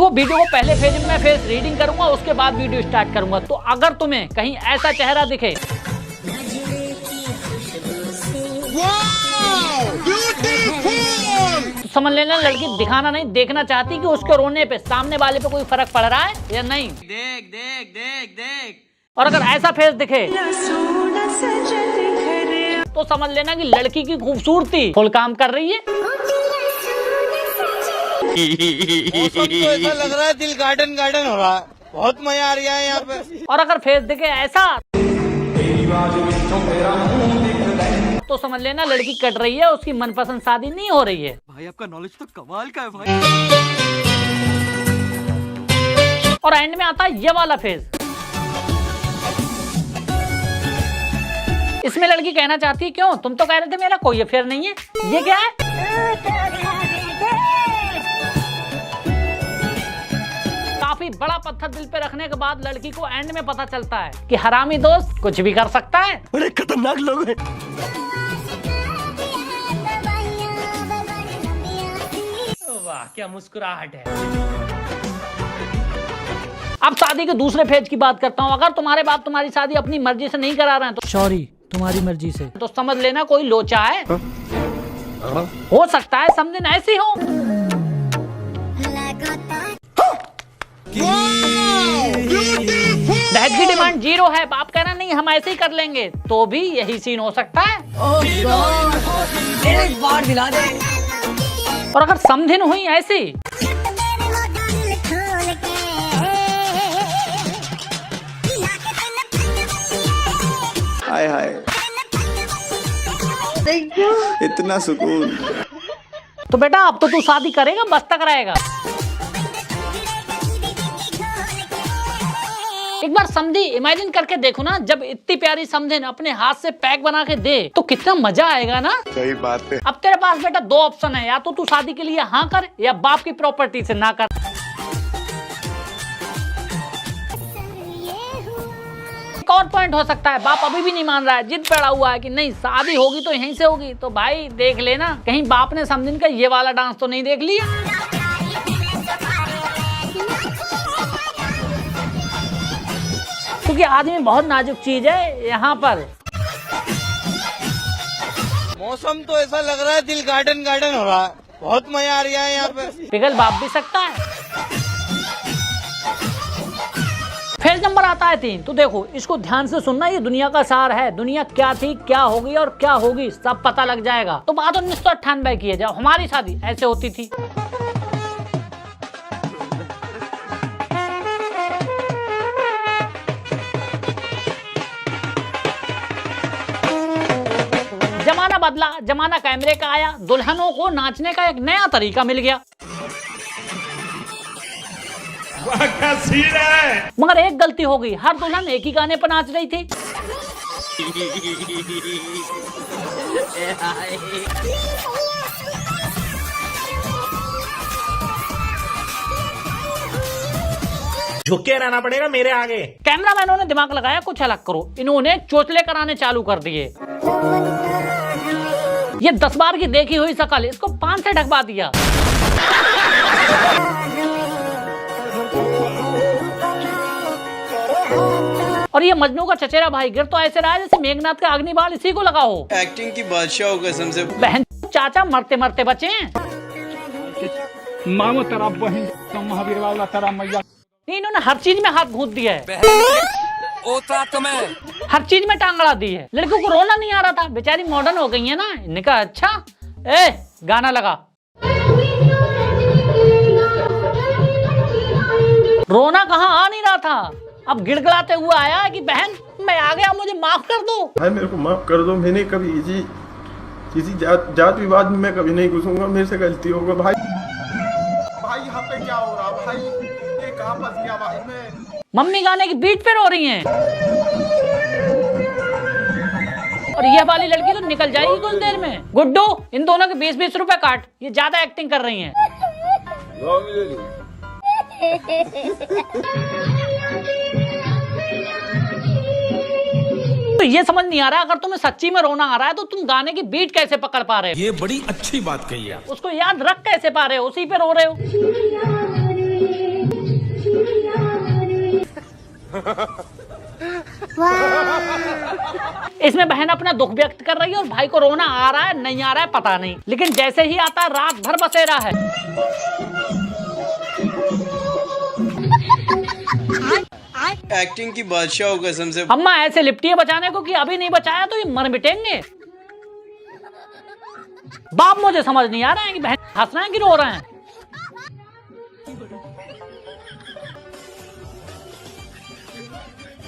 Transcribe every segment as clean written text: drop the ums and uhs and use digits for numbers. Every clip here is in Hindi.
देखो वीडियो को पहले फेज में मैं फेस रीडिंग करूंगा, उसके बाद वीडियो स्टार्ट करूंगा। तो अगर तुम्हें कहीं ऐसा चेहरा दिखे तो समझ लेना लड़की दिखाना नहीं, देखना चाहती कि उसके रोने पे सामने वाले पे कोई फर्क पड़ रहा है या नहीं। देख देख देख देख। और अगर ऐसा फेस दिखे तो समझ लेना कि लड़की की खूबसूरती फुल काम कर रही है। मौसम तो ऐसा लग रहा है दिल गार्डन गार्डन हो रहा है, बहुत मजा आ रहा है यहाँ पे। और अगर फेस दिखे ऐसा तो समझ लेना लड़की कट रही है, उसकी मनपसंद शादी नहीं हो रही है। भाई आपका नॉलेज तो कमाल का है भाई। और एंड में आता है ये वाला फेस। इसमें लड़की कहना चाहती है क्यों, तुम तो कह रहे थे मेरा कोई अफेयर नहीं है, ये क्या है? काफी बड़ा पत्थर दिल पे रखने के बाद लड़की को एंड में पता चलता है कि हरामी दोस्त कुछ भी कर सकता है। बड़े खतरनाक लोग हैं। वाह क्या मुस्कुराहट है। अब शादी के दूसरे फेज की बात करता हूँ। अगर तुम्हारे बाप तुम्हारी शादी अपनी मर्जी से नहीं करा रहे हैं तो सॉरी, तुम्हारी मर्जी से, तो समझ लेना कोई लोचा है। हो सकता है समझे ऐसी हो। दहेज की डिमांड 0 है, बाप कहना नहीं हम ऐसे ही कर लेंगे, तो भी यही सीन हो सकता है। एक बार दिला दे। और अगर समधिन हुई ऐसी हाय हाय इतना सुकून। तो बेटा अब तो तू शादी करेगा, बस्ता कराएगा। एक बार समझी इमेजिन करके देखो ना, जब इतनी प्यारी समझे अपने हाथ से पैक बना के दे तो कितना मजा आएगा ना। सही बात है। अब तेरे पास बेटा 2 ऑप्शन है, या तो तू शादी के लिए हाँ कर या बाप की प्रॉपर्टी से ना कर। एक और पॉइंट हो सकता है, बाप अभी भी नहीं मान रहा है, जिद पड़ा हुआ है कि नहीं शादी होगी तो यहीं से होगी। तो भाई देख लेना कहीं बाप ने समझिन का ये वाला डांस तो नहीं देख लिया। क्योंकि आदमी बहुत नाजुक चीज है यहाँ पर। मौसम तो ऐसा लग रहा है दिल गार्डन गार्डन हो रहा है, बहुत मजा आ रहा है यहाँ पे। पिघल बाप भी सकता है। फेज नंबर आता है 3। तो देखो इसको ध्यान से सुनना, ये दुनिया का सार है। दुनिया क्या थी, क्या होगी और क्या होगी सब पता लग जाएगा। तो बात 1998 की है, जब हमारी शादी ऐसे होती थी। जमाना बदला, जमाना कैमरे का आया, दुल्हनों को नाचने का एक नया तरीका मिल गया। क्या सीन है। मगर एक गलती हो गई, हर दुल्हन एक ही गाने पर नाच रही थी। झुके रहना पड़ेगा मेरे आगे। कैमरामैनों ने दिमाग लगाया कुछ अलग करो, इन्होंने चोचले कराने चालू कर दिए। ये 10 बार की देखी हुई शकल, इसको 5 से ढकवा दिया। और ये मजनू का चचेरा भाई गिर तो ऐसे रहा है जैसे मेघनाथ का अग्निबाण इसी को लगा हो। एक्टिंग की बादशाह हो कसम से। बहन चाचा मरते मरते बचे हैं। मामो तेरा बहन महावीर वाला तेरा मैया। इन्होंने हर चीज में हाथ घूंट दिया है, हर चीज में टांग अड़ा दी है। लड़कियों को रोना नहीं आ रहा था, बेचारी मॉडर्न हो गई है ना। इन्हें कहा अच्छा गाना लगा, रोना कहाँ आ नहीं रहा था, अब गिड़गिड़ाते हुए आया कि बहन मैं आ गया, मुझे माफ कर दो। भाई मेरे को माफ कर दो, मैंने कभी किसी जात विवाद में मैं कभी नहीं घुसूंगा, मेरे से गलती होगा भाई। भाई यहाँ पे क्या हो रहा भाई, ये कहाँ फंस गया भाई मैं। मम्मी गाने की बीट पे रो रही हैं। और ये वाली लड़की तो निकल जाएगी कुछ देर में। गुड्डू इन दोनों के 20-20 रुपए काट, ये ज्यादा एक्टिंग कर रही हैं। तो ये समझ नहीं आ रहा, अगर तुम्हें सच्ची में रोना आ रहा है तो तुम गाने की बीट कैसे पकड़ पा रहे हो? ये बड़ी अच्छी बात कही है। उसको याद रख कैसे पा रहे हो, उसी पे रो रहे हो। इसमें बहन अपना दुख व्यक्त कर रही है और भाई को रोना आ रहा है नहीं आ रहा है पता नहीं, लेकिन जैसे ही आता है रात भर बसेरा है। एक्टिंग की बादशाह हो कसम से। अम्मा ऐसे लिपटी है बचाने को कि अभी नहीं बचाया तो ये मर मिटेंगे। बाप मुझे समझ नहीं आ रहा है कि बहन हंस रहे हैं कि रो रहे हैं।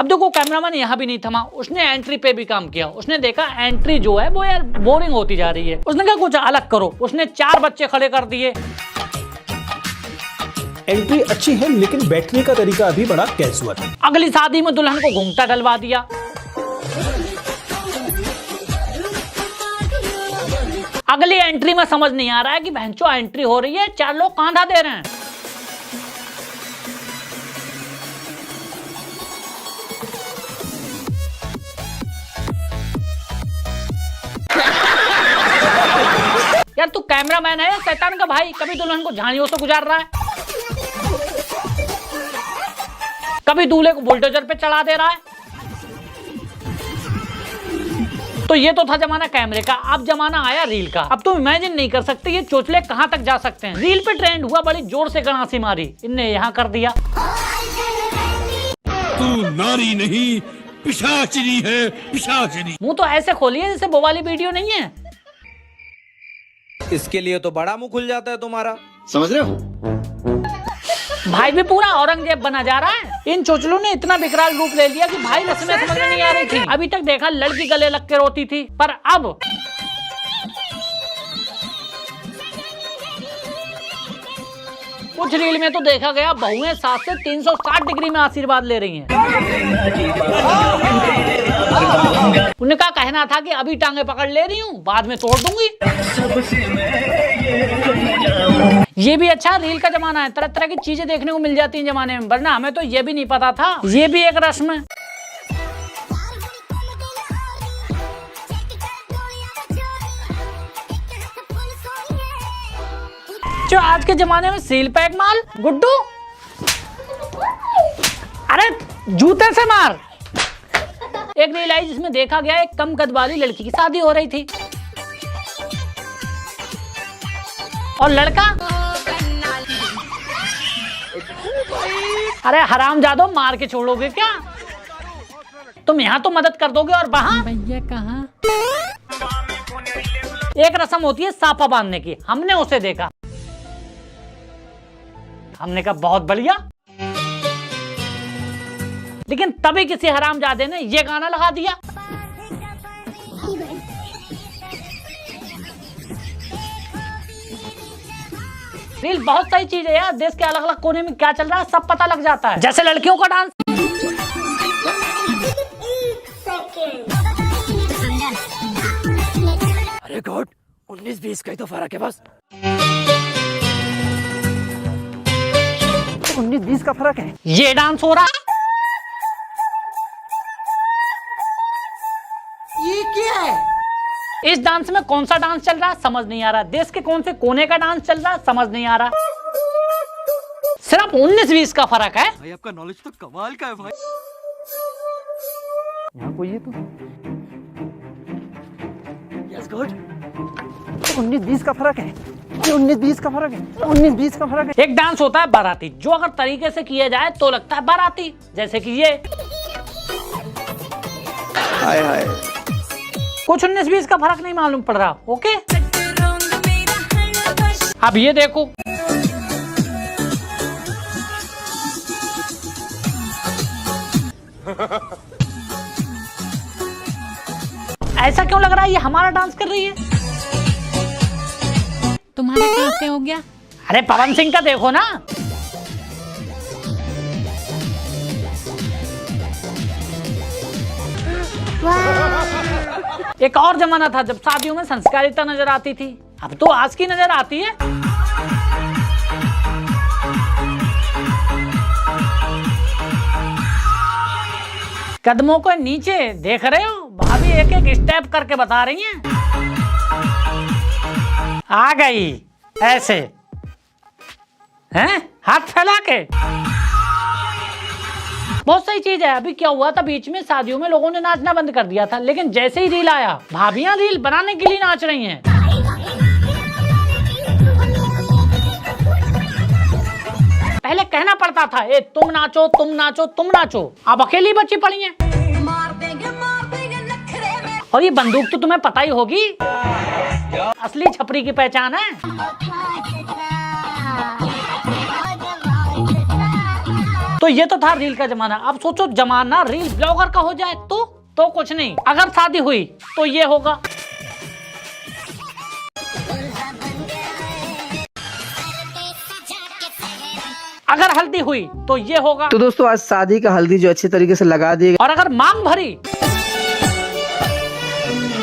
अब देखो कैमरामैन यहाँ भी नहीं थमा, उसने एंट्री पे भी काम किया। उसने देखा एंट्री जो है वो यार बोरिंग होती जा रही है, उसने कहा कुछ अलग करो। उसने 4 बच्चे खड़े कर दिए। एंट्री अच्छी है लेकिन बैठने का तरीका अभी बड़ा कैजुअल है। अगली शादी में दुल्हन को घूंघटा डलवा दिया। अगली एंट्री में समझ नहीं आ रहा है कि भैंचो एंट्री हो रही है, 4 लोग कांधा दे रहे हैं। यार तू कैमरामैन है या शैतान का भाई? कभी दुल्हन को झाड़ियों से गुजार रहा है, कभी दूल्हे को बुलडोजर पे चढ़ा दे रहा है। तो ये तो था जमाना कैमरे का, अब जमाना आया रील का। अब तुम इमेजिन नहीं कर सकते ये चोचले कहां तक जा सकते हैं। रील पे ट्रेंड हुआ, बड़ी जोर से गणासी मारी, इनने यहां कर दिया। तू नारी नहीं पिशाचिनी है, पिशाचिनी। मुंह तो ऐसे खोलिए जैसे वो वाली वीडियो नहीं है। इसके लिए तो बड़ा मुंह खुल जाता है तुम्हारा, समझ रहे हो? भाई भी पूरा औरंगजेब बना जा रहा है। इन चोचलों ने इतना विकराल रूप ले लिया कि भाई रस्में समझ में नहीं आ रही थी। अभी तक देखा लड़की गले लग के रोती थी, पर अब कुछ रील में तो देखा गया बहुएं 7 से 360 डिग्री में आशीर्वाद ले रही हैं। उनका कहना था कि अभी टांगे पकड़ ले रही हूँ, बाद में तोड़ दूंगी। ये भी अच्छा रील का जमाना है, तरह तरह की चीजें देखने को मिल जाती हैं जमाने में, वरना हमें तो ये भी नहीं पता था ये भी एक रस्म है। जो आज के जमाने में सील पैक माल। गुड्डू अरे जूते से मार। एक रील आई जिसमें देखा गया एक कम कद वाली लड़की की शादी हो रही थी और लड़का अरे हरामजादो मार के छोड़ोगे क्या तुम? यहाँ तो मदद कर दोगे और वहां भैया कहाँ? एक रस्म होती है साफा बांधने की, हमने उसे देखा, हमने कहा बहुत बढ़िया, लेकिन तभी किसी हरामजादे ने ये गाना लगा दिया। रील बहुत सही चीज है यार, देश के अलग अलग कोने में क्या चल रहा है सब पता लग जाता है। जैसे लड़कियों का डांस। अरे गॉड 19-20 का ही तो फर्क है बस। 19-20 का फर्क है। ये डांस हो रहा है, ये क्या है? इस डांस में कौन सा डांस चल रहा है समझ नहीं आ रहा, देश के कौन से कोने का डांस चल रहा है समझ नहीं आ रहा। सिर्फ 19-20 का फर्क है। भाई आपका नॉलेज तो कमाल का है भाई। यहाँ कोई है तो 19-20 का फर्क है। 19-20 का फर्क है। 19-20 का फर्क है। एक डांस होता है बाराती, जो अगर तरीके से किया जाए तो लगता है बाराती, जैसे कि ये। हाय हाय। कुछ 19-20 का फर्क नहीं मालूम पड़ रहा। ओके अब ये देखो, ऐसा क्यों लग रहा है ये हमारा डांस कर रही है? तुम्हारा कहाँ से हो गया? अरे पवन सिंह का देखो ना। एक और जमाना था जब शादियों में संस्कारिता नजर आती थी, अब तो आज की नजर आती है। कदमों को नीचे देख रहे हो, भाभी एक एक स्टेप करके बता रही हैं। आ गई ऐसे हैं हाथ फैला के। बहुत सही चीज है। अभी क्या हुआ था, बीच में शादियों में लोगों ने नाचना बंद कर दिया था, लेकिन जैसे ही रील आया, भाभियां रील बनाने के लिए नाच रही हैं। पहले कहना पड़ता था ए तुम नाचो तुम नाचो तुम नाचो, अब अकेली बच्ची पड़ी हैं। और ये बंदूक तो तुम्हें पता ही होगी, असली छपरी की पहचान है। तो ये तो था रील का जमाना। अब सोचो जमाना रील ब्लॉगर का हो जाए तो कुछ नहीं। अगर शादी हुई तो ये होगा। अगर हल्दी हुई तो ये होगा। तो दोस्तों आज शादी का हल्दी जो अच्छे तरीके से लगा दिएगा। और अगर मांग भरी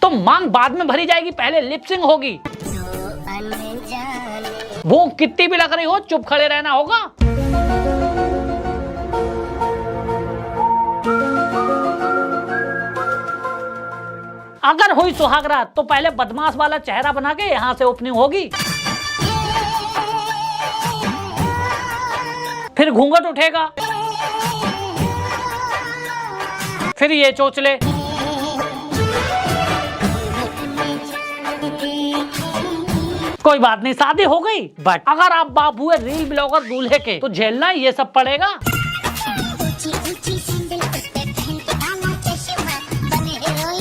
तो मांग बाद में भरी जाएगी, पहले लिपसिंग होगी। भूख कितनी भी लग रही हो, चुप खड़े रहना होगा। अगर हुई सुहागरात तो पहले बदमाश वाला चेहरा बना के यहां से ओपनिंग होगी, फिर घूंघट उठेगा, फिर ये चोचले, कोई बात नहीं शादी हो गई। बट अगर आप बाप हुए रील ब्लॉगर दूल्हे के तो झेलना ये सब पड़ेगा।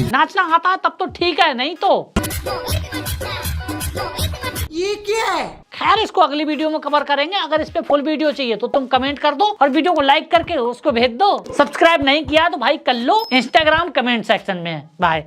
नाचना आता है तब तो ठीक है, नहीं तो ये क्या है। खैर इसको अगली वीडियो में कवर करेंगे। अगर इस पे फुल वीडियो चाहिए तो तुम कमेंट कर दो और वीडियो को लाइक करके उसको भेज दो। सब्सक्राइब नहीं किया तो भाई कर लो, इंस्टाग्राम कमेंट सेक्शन में है। बाय।